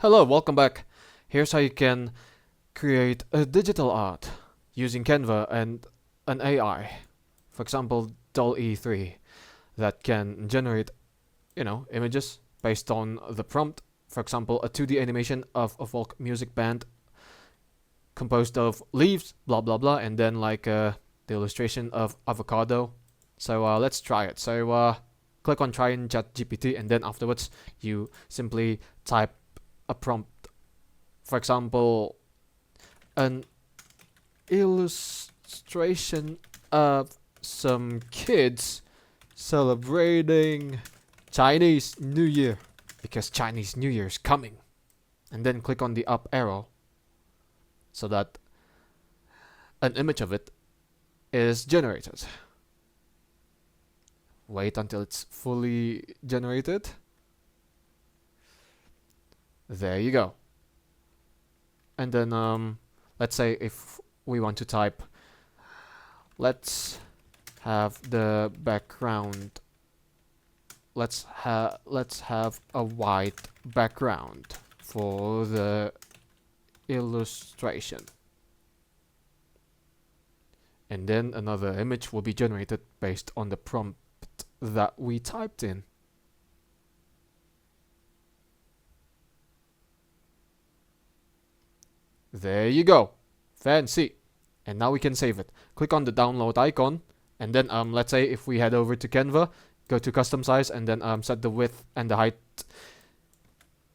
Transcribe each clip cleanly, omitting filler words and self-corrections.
Hello, welcome back. Here's how you can create a digital art using Canva and an AI. For example, DALL-E 3 that can generate, images based on the prompt. For example, a 2D animation of a folk music band composed of leaves, blah blah blah, and then the illustration of avocado. So let's try it. So click on try in ChatGPT, and then afterwards you simply type a prompt. For example, an illustration of some kids celebrating Chinese New Year, because Chinese New Year is coming. And then click on the up arrow so that an image of it is generated. Wait until it's fully generated. There you go. And then let's say if we want to type, let's have the background, let's have a white background for the illustration, and then another image will be generated based on the prompt that we typed in. There you go. Fancy. And now we can save it. Click on the download icon, and then let's say if we head over to Canva, go to custom size, and then set the width and the height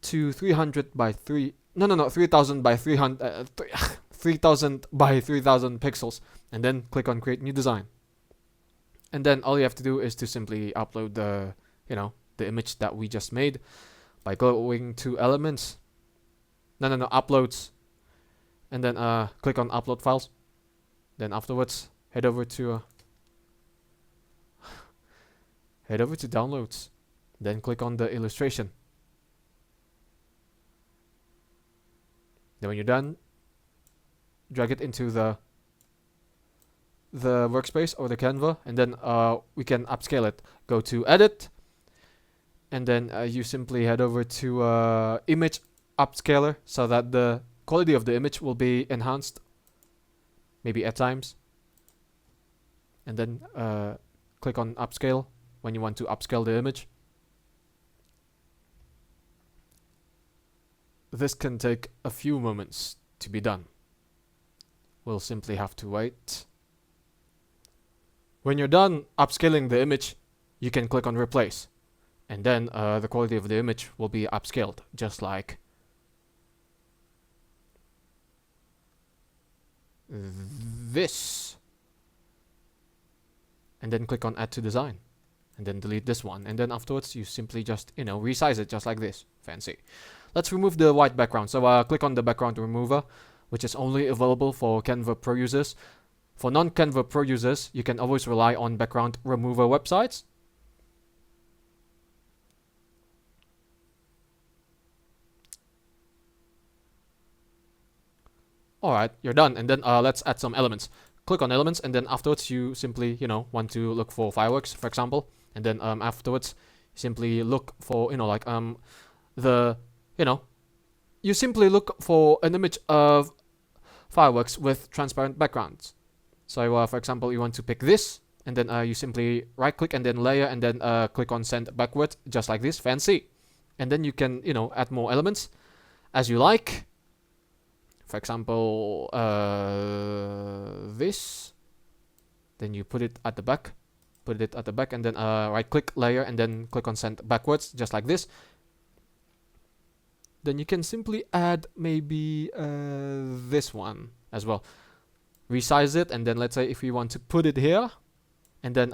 to 300 by 3000 by 300 3000 by 3000 pixels, and then click on create new design. And then all you have to do is to simply upload the the image that we just made by going to elements, uploads, and then click on upload files. Then afterwards head over to downloads, then click on the illustration. Then when you're done, drag it into the workspace or the Canva, and then we can upscale it. Go to edit, and then you simply head over to image upscaler so that the quality of the image will be enhanced, maybe at times. And then click on upscale when you want to upscale the image. This can take a few moments to be done. We'll simply have to wait. When you're done upscaling the image, you can click on replace, and then the quality of the image will be upscaled, just like this. And then click on add to design, and then delete this one, and then afterwards you simply just resize it just like this. Fancy. Let's remove the white background. So click on the background remover, which is only available for Canva Pro users. For non-Canva Pro users, you can always rely on background remover websites. Alright, you're done. And then let's add some elements. Click on elements, and then afterwards you simply, want to look for fireworks, for example. And then afterwards, simply look for, you simply look for an image of fireworks with transparent backgrounds. So for example, you want to pick this, and then you simply right click and then layer, and then click on send backward, just like this. Fancy. And then you can add more elements as you like. For example, this, then you put it at the back, and then right click, layer, and then click on send backwards, just like this. Then you can simply add maybe this one as well. Resize it, and then let's say if we want to put it here, and then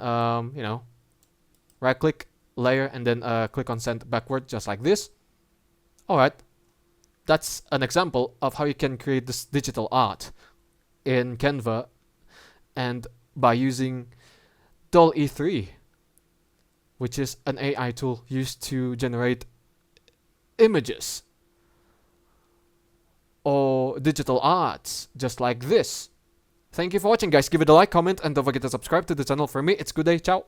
right click, layer, and then click on send backward, just like this. Alright, that's an example of how you can create this digital art in Canva, and by using DALL-E 3, which is an AI tool used to generate images or digital arts just like this. Thank you for watching, guys. Give it a like, comment, and don't forget to subscribe to the channel. For me, it's good day. Ciao.